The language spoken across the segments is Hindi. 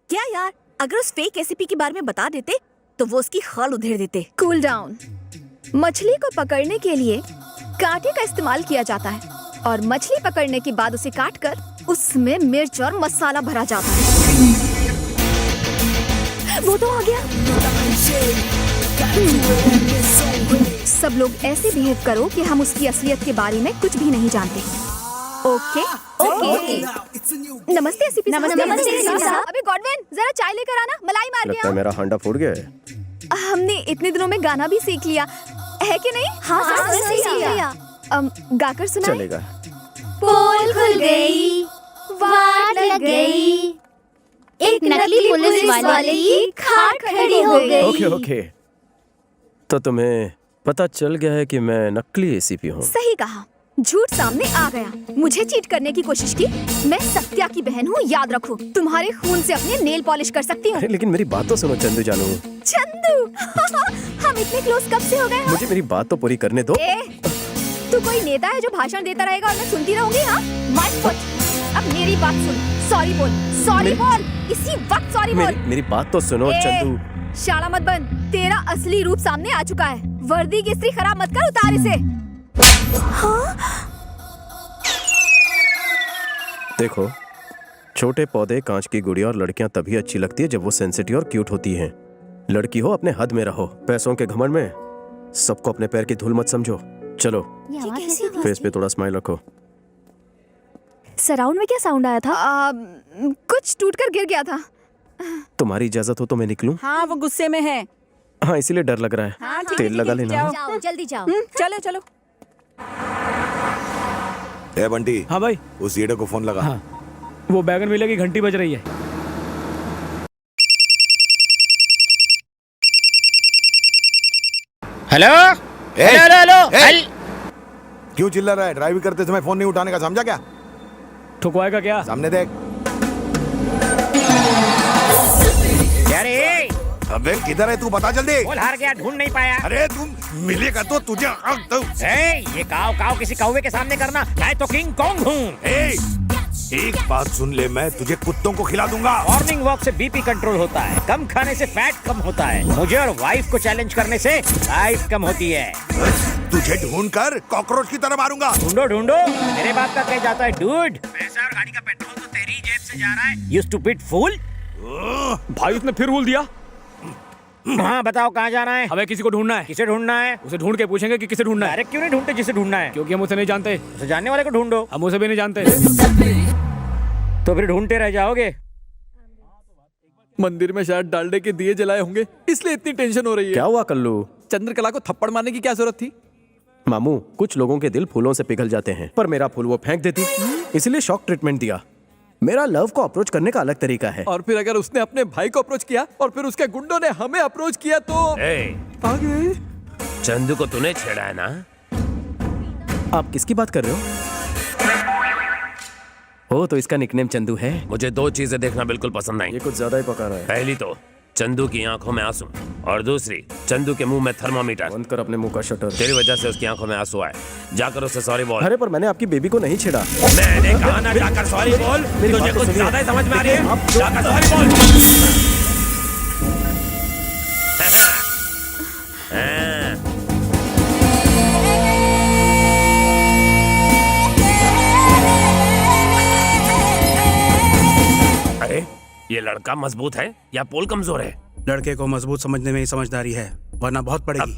क्या यार, अगर उस फेक एसीपी के बारे में बता देते तो वो उसकी खाल उधेड़ देते। Cool down. मछली को पकड़ने के लिए कांटे का इस्तेमाल किया जाता है और मछली पकड़ने के बाद उसे काटकर उसमें मिर्च और मसाला भरा जाता है। वो तो आ गया। सब लोग ऐसे बिहेव करो कि हम उसकी असलियत के बारे में कुछ भी नहीं जानते। Okay okay. नमस्ते एसीपी साहब। नमस्ते साहब। अबे गॉडविन, जरा चाय लेकर आना, मलाई मार लगता के है आओ। मेरा हांडा फूट गया है। हमने इतने दिनों में गाना भी सीख लिया है कि नहीं? हाँ, सीख लिया। गाकर सुनाए। चलेगा। पोल खुल गई, वाट लग गई, एक नकली पुलिस वाले की खाट खड़ी हो गई। Okay okay. तो तुम्हें पता चल गया है कि मैं नकली एसीपी हूँ। सही कहा, झूठ सामने आ गया। मुझे चीट करने की कोशिश की। मैं सत्या की बहन हूँ, याद रखो। तुम्हारे खून से अपने नेल पॉलिश कर सकती हूँ। अरे लेकिन मेरी बात तो सुनो चंदू जानू। चंदू हम इतने क्लोज कब से हो गए? मुझे मेरी बात तो पूरी करने दो। तू कोई नेता है जो भाषण देता रहेगा और मैं सुनती रहूंगी? हाँ, माय फुट। अब मेरी बात सुन। सॉरी बोल, सॉरी बोल, इसी वक्त सॉरी बोल। मेरी बात तो सुनो चंदू। शाला मत बन, तेरा असली रूप सामने आ चुका है। वर्दी की इस्त्री खराब मत कर, उतार इसे। देखो, छोटे पौधे, कांच की गुड़िया और लड़कियां तभी अच्छी लगती है जब वो सेंसिटिव और क्यूट होती हैं। लड़की हो अपने हद में रहो, पैसों के घमंड में सबको अपने पैर की धूल मत समझो। चलो फेस पे थोड़ा स्माइल रखो। सराउंड में क्या साउंड आया था? कुछ टूटकर गिर गया था। तुम्हारी इजाजत हो तो मैं निकलूं? हाँ, वो गुस्से में है। हाँ, इसीलिए डर लग रहा है। हाँ, ठीक तेल लगा लेना। जाओ जल्दी जाओ। चलो चलो। ए बंटी, हाँ भाई। उस ईडे को फोन लगा। हाँ, वो बैगन मिले की घंटी बज रही है। हेलो ए, हेलो हेलो ए, हेल क्यों चिल्ला रहा है? ड्राइव करते समय फोन नहीं उठाने का, समझा क्या? ठुकवाएगा क्या? सामने देख। क्या रे? अबे किधर है तू? बता जल्दी। बोल हार गया, ढूंढ नहीं पाया। अरे तुम मिलेगा तो तुझे ये काव काव किसी कौवे के सामने करना, मैं तो किंग कॉन्ग हूँ। एक बात सुन ले, मैं तुझे कुत्तों को खिला दूंगा। मॉर्निंग वॉक से बीपी कंट्रोल होता है, कम खाने से फैट कम होता है, मुझे और वाइफ को चैलेंज करने से लाइफ कम होती है। तुझे ढूंढ कर कॉकरोच की तरह मारूंगा। ढूंढो ढूंढो, मेरे बाप का कह जाता है डूड। पैसा और गाड़ी का पेट्रोल तो तेरी जेब से जा रहा है, यू स्टूपिड फूल। भाई उसने फिर भूल दिया। हाँ बताओ कहाँ जाना है? हमें किसी को ढूंढना है। किसे ढूंढना है? उसे ढूंढ के पूछेंगे कि किसे ढूंढना है। डायरेक्ट क्यों नहीं ढूंढते जिसे ढूंढना है? क्योंकि हम उसे नहीं जानते। उसे जानने वाले को ढूंढो। हम उसे भी नहीं जानते। तो फिर ढूंढते रह जाओगे। मंदिर में शायद डालडे के दिए जलाए होंगे, इसलिए इतनी टेंशन हो रही है। क्या हुआ कल्लू? चंद्रकला को थप्पड़ मारने की क्या जरूरत थी? मामू, कुछ लोगों के दिल फूलों से पिघल जाते हैं, पर मेरा फूल वो फेंक देती, इसलिए शॉक ट्रीटमेंट दिया। मेरा लव को अप्रोच करने का अलग तरीका है। और फिर अगर उसने अपने भाई को अप्रोच किया और फिर उसके गुंडों ने हमें अप्रोच किया तो आगे। चंदू को तूने छेड़ा है ना? आप किसकी बात कर रहे हो? ओ, तो इसका निकनेम चंदू है। मुझे दो चीजें देखना बिल्कुल पसंद नहीं। ये कुछ ज्यादा ही पका रहा है। पहली तो चंदू की आंखों में आंसू, और दूसरी चंदू के मुंह में थर्मामीटर। बंद कर अपने मुंह का शटर। तेरी वजह से उसकी आंखों में आंसू आए। जाकर उससे सॉरी बोल। अरे पर मैंने आपकी बेबी को नहीं छेड़ा। मैंने कहा ना, जाकर सॉरी बोल। तुझे कुछ ज्यादा ही समझ में आ रही है। जाकर सॉरी बोल। अरे ये लड़का मजबूत है या पोल कमजोर है? लड़के को मजबूत समझने में ही समझदारी है, वरना बहुत पड़ेगी।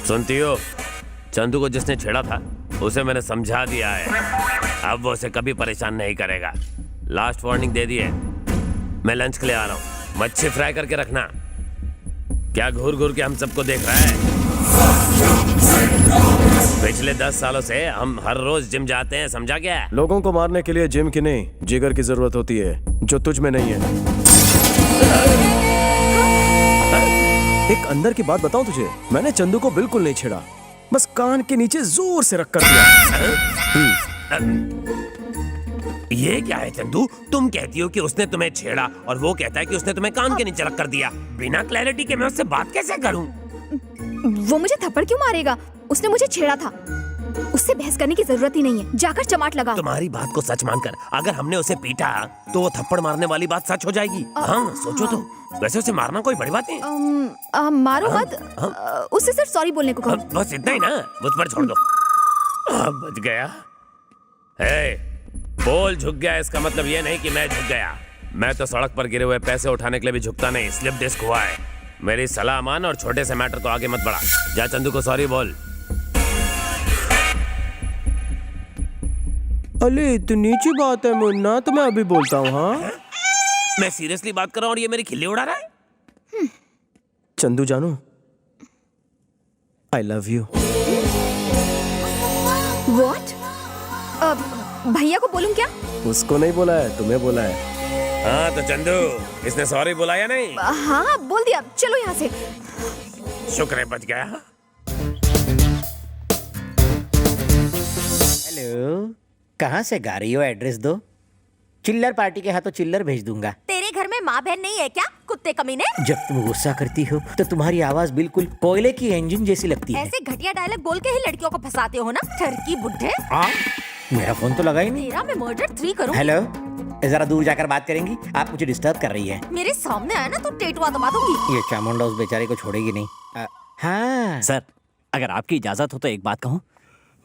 सुनती हो, चंदू को जिसने छेड़ा था उसे मैंने समझा दिया है। अब वो उसे कभी परेशान नहीं करेगा। लास्ट वार्निंग दे दी है। मैं लंच के लिए आ रहा हूँ, मच्छी फ्राई करके रखना। क्या घूर घूर के हम सबको देख रहा है? पिछले 10 सालों से हम हर रोज जिम जाते हैं, समझा क्या? लोगों को मारने के लिए जिम की नहीं, जिगर की जरूरत होती है, जो तुझ में नहीं है। एक अंदर की बात बताऊं तुझे, मैंने चंदू को बिल्कुल नहीं छेड़ा, बस कान के नीचे जोर से रख कर दिया। ये क्या है चंदू? तुम कहती हो कि उसने तुम्हें छेड़ा और वो कहता है कि उसने तुम्हें कान के नीचे रख कर दिया। बिना क्लैरिटी के मैं उससे बात कैसे करूं? वो मुझे थप्पड़ क्यों मारेगा? उसने मुझे छेड़ा था। उससे बहस करने की जरूरत ही नहीं है, जाकर चमाट लगाओ। तुम्हारी बात को सच मानकर अगर हमने उसे पीटा तो वो थप्पड़ मारने वाली बात सच हो जाएगी। हाँ सोचो तो। वैसे उसे मारना कोई बड़ी बात नहीं। मारो मत, उससे सिर्फ सॉरी बोलने को कहो। बस इतना ही ना, मुझ पर छोड़ दो। बच गया। पोल झुक गया इसका मतलब ये नहीं कि मैं झुक गया। मैं तो सड़क पर गिरे हुए पैसे उठाने के लिए भी झुकता नहीं। स्लिप डिस्क हुआ है। मेरी सलाह मान और छोटे से मैटर को आगे मत बढ़ा। जा चंदू को सॉरी बोल। अरे इतनी सी बात है मुन्ना, तो मैं अभी बोलता हूँ। हाँ मैं सीरियसली बात कर रहा हूँ और ये मेरी खिल्ली उड़ा रहा है। चंदू जानू, आई लव यू। What? भैया को बोलूं क्या? उसको नहीं बोला है, तुम्हें बोला है। हाँ तो चंदू, इसने सॉरी बुलाया नहीं? हाँ बोल दिया, चलो यहाँ से। शुक्र है बच गया। हेलो, कहाँ से गा रही हो? एड्रेस दो। चिल्लर पार्टी के हाथों चिल्लर भेज दूंगा। तेरे घर में माँ बहन नहीं है क्या, कुत्ते कमीने? जब तुम गुस्सा करती हो तो तुम्हारी आवाज बिल्कुल कोयले की इंजन जैसी लगती है। ऐसे घटिया डायलॉग बोल के ही लड़कियों को फंसाते हो ना, ठरकी बुड्ढे। मेरा फोन तो लगा ही नहीं। तेरा मैं मर्डर 3 करूँ। हेलो, जरा दूर जाकर बात करेंगी? आप मुझे डिस्टर्ब कर रही है। मेरे सामने आया ना तो टेटुआ दबा दूंगी। ये चामुंडा उस बेचारे को छोड़ेगी नहीं। हाँ सर, अगर आपकी इजाजत हो तो एक बात कहूँ।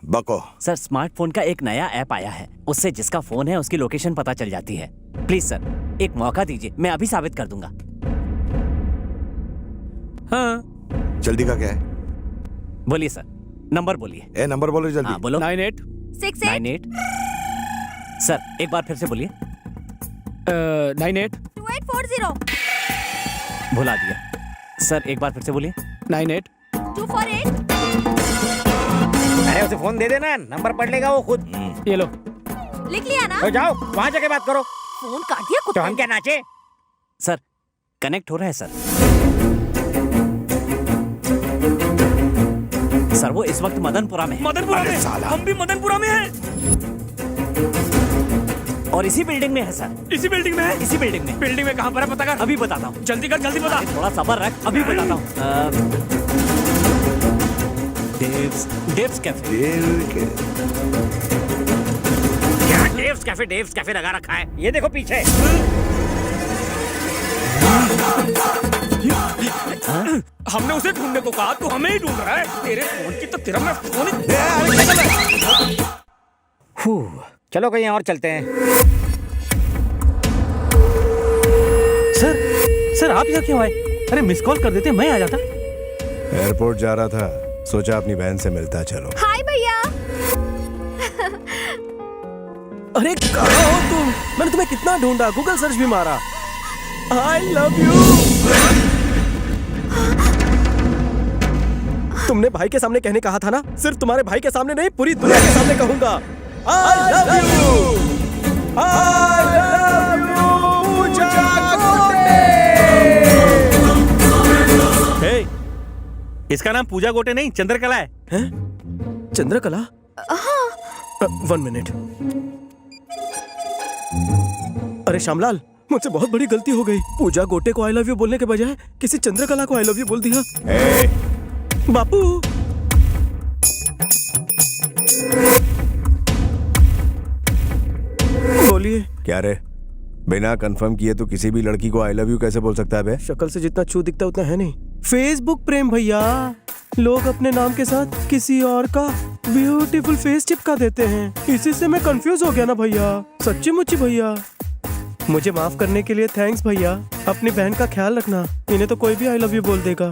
बको। सर, स्मार्टफोन का एक नया ऐप आया है, उससे जिसका फोन है उसकी लोकेशन पता चल जाती है। प्लीज सर, एक मौका दीजिए, मैं अभी साबित कर दूंगा। हाँ जल्दी का क्या है? बोलिए सर, नंबर बोलिए। नंबर बोलो जल्दी। हाँ बोलो। 98 सर एक बार फिर से बोलिए। 98 2840 भुला दिया। सर एक बार फिर से बोलिए। 98 248। अरे उसे फोन दे देना, नंबर पढ़ लेगा वो खुद। ये लो। लिख लिया ना? तो जाओ वहाँ जाके बात करो। फोन काट दिया तो कुत्ते हम क्या नाचे? सर कनेक्ट हो रहा है सर। सर वो इस वक्त मदनपुरा में है। मदनपुरा में? हम भी मदनपुरा में हैं। और इसी बिल्डिंग में है सर। इसी बिल्डिंग में है? इसी बिल्डिंग में। बिल्डिंग में कहाँ पर है पता कर। अभी बताता हूँ। जल्दी कर, जल्दी बता। थोड़ा सब्र रख, अभी बताता हूँ। डेव्स कैफे। क्या डेव्स कैफे लगा रखा है? ये देखो पीछे। हमने उसे ढूंढने को कहा, तू हमें ही ढूंढ रहा है। तेरे फोन की तो तेरा मैं फोन चलो कहीं और चलते हैं। सर आप यहाँ क्यों आए? अरे मिस कॉल कर देते, मैं आ जाता। एयरपोर्ट जा रहा था, सोचा अपनी बहन से मिलता चलो। हाय भैया। अरे कहाँ हो तुम? मैंने तुम्हें कितना ढूंढा, गूगल सर्च भी मारा। आई लव यू। तुमने भाई के सामने कहने कहा था ना, सिर्फ तुम्हारे भाई के सामने नहीं, पूरी दुनिया के सामने कहूंगा। I love you. I love you hey, इसका नाम पूजा गोटे नहीं, चंद्रकला है। चंद्रकला? 1 मिनट। अरे श्यामलाल, मुझसे बहुत बड़ी गलती हो गई। पूजा गोटे को आई लव यू बोलने के बजाय किसी चंद्रकला को आई लव यू बोल दिया। बापू। बोलिए। क्या रे, बिना कंफर्म किए तो किसी भी लड़की को आई लव यू कैसे बोल सकता है बे? शक्ल से जितना छू दिखता उतना है नहीं। फेसबुक प्रेम भैया, लोग अपने नाम के साथ किसी और का ब्यूटीफुल फेस चिपका देते हैं। इसी से मैं कंफ्यूज हो गया ना भैया, सच्ची मुच्ची भैया। मुझे माफ करने के लिए थैंक्स भैया। अपनी बहन का ख्याल रखना, इन्हें तो कोई भी आई लव यू बोल देगा।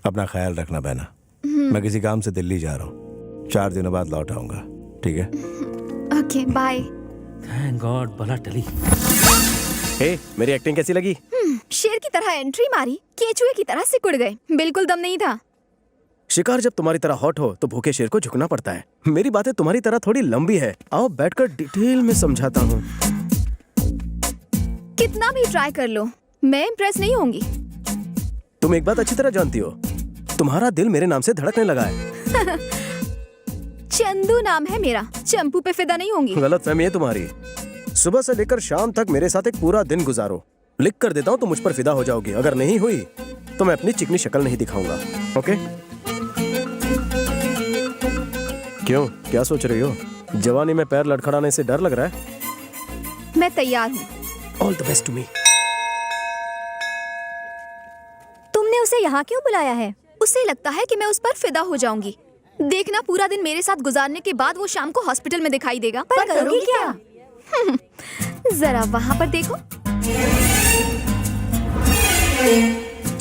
अपना ख्याल रखना बहना। मैं किसी काम से दिल्ली जा रहा हूँ, 4 दिनों बाद लौट आऊंगा, ठीक है? Okay bye. थैंक गॉड बला टली। हे, मेरी एक्टिंग कैसी लगी? शेर की तरह एंट्री मारी, केचुए की तरह सिकुड़ गए। बिल्कुल दम नहीं था। शिकार जब तुम्हारी तरह हॉट हो तो भूखे शेर को झुकना पड़ता है। मेरी बातें तुम्हारी तरह थोड़ी लंबी है, आओ बैठकर डिटेल में समझाता हूँ। कितना भी ट्राई कर लो, मैं इम्प्रेस नहीं होंगी। तुम एक बात अच्छी तरह जानती हो, तुम्हारा दिल मेरे नाम से धड़कने लगा है। चंदू नाम है मेरा, चंपू पे फिदा नहीं होंगी। गलतफहमी है तुम्हारी। सुबह से लेकर शाम तक मेरे साथ एक पूरा दिन गुजारो, लिख कर देता हूँ तो मुझ पर फिदा हो जाओगी। अगर नहीं हुई तो मैं अपनी चिकनी शक्ल नहीं दिखाऊंगा। ओके? क्यों, क्या सोच रही हो? जवानी में पैर लड़खड़ाने से डर लग रहा है? मैं तैयार हूँ। All the best to me. तुमने उसे यहाँ क्यों बुलाया है? उसे लगता है कि मैं उस पर फिदा हो जाऊंगी। देखना, पूरा दिन मेरे साथ गुजारने के बाद वो शाम को हॉस्पिटल में दिखाई देगा। पर करोगी क्या? जरा वहाँ पर देखो।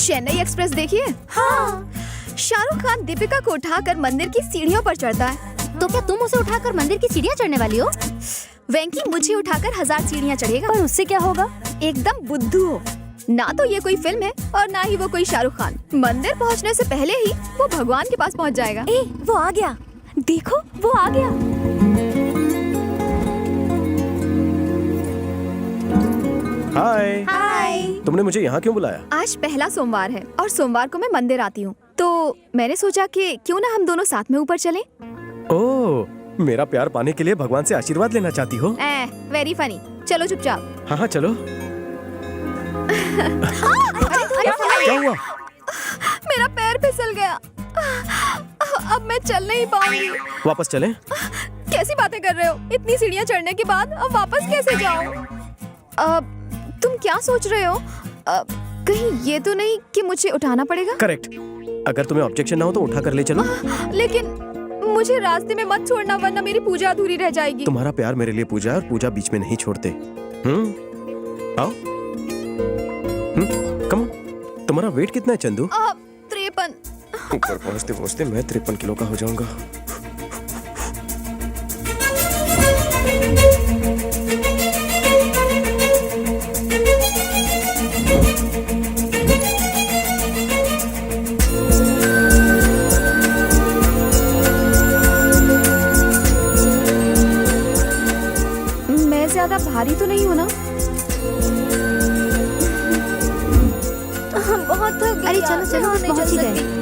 चेन्नई एक्सप्रेस देखिए। हाँ। शाहरुख खान दीपिका को उठाकर मंदिर की सीढ़ियों पर चढ़ता है। तो क्या तुम उसे उठाकर मंदिर की सीढ़ियाँ चढ़ने वाली हो? वेंकी मुझे उठाकर 1000 सीढ़ियाँ चढ़ेगा। पर उससे क्या होगा? एकदम बुद्धू हो। ना तो ये कोई फिल्म है और ना ही वो कोई शाहरुख खान। मंदिर पहुंचने से पहले ही वो भगवान के पास पहुंच जाएगा। ए, वो आ गया। देखो, वो आ गया। हाय। हाय। तुमने मुझे यहाँ क्यों बुलाया? आज पहला सोमवार है और सोमवार को मैं मंदिर आती हूँ, तो मैंने सोचा कि क्यों ना हम दोनों साथ में ऊपर चलें। ओह, मेरा प्यार पाने के लिए भगवान से आशीर्वाद लेना चाहती हो? Very funny. चलो चुपचाप। हाँ हाँ चलो। क्या हुआ? मेरा पैर फिसल गया। अब मैं चल नहीं पाऊंगी। वापस चलें? कैसी बातें कर रहे हो? इतनी सीढ़ियाँ चढ़ने के बाद अब वापस कैसे जाऊं? तुम क्या सोच रहे हो? कहीं ये तो नहीं कि मुझे उठाना पड़ेगा? करेक्ट। अगर तुम्हें ऑब्जेक्शन ना हो तो उठा कर ले चलो। लेकिन मुझे रास्ते में मत छोड़ना, वरना मेरी पूजा अधूरी रह जाएगी। तुम्हारा प्यार मेरे लिए पूजा है और पूजा बीच में नहीं छोड़ते। आओ। Come on. तुम्हारा वेट कितना है चंदू? 53। ऊपर पहुंचते पहुंचते मैं 53 किलो का हो जाऊंगा। मैं ज्यादा भारी तो नहीं हूँ ना? बहुत थक गई। अरे चलो चलो, बस पहुंच ही गए।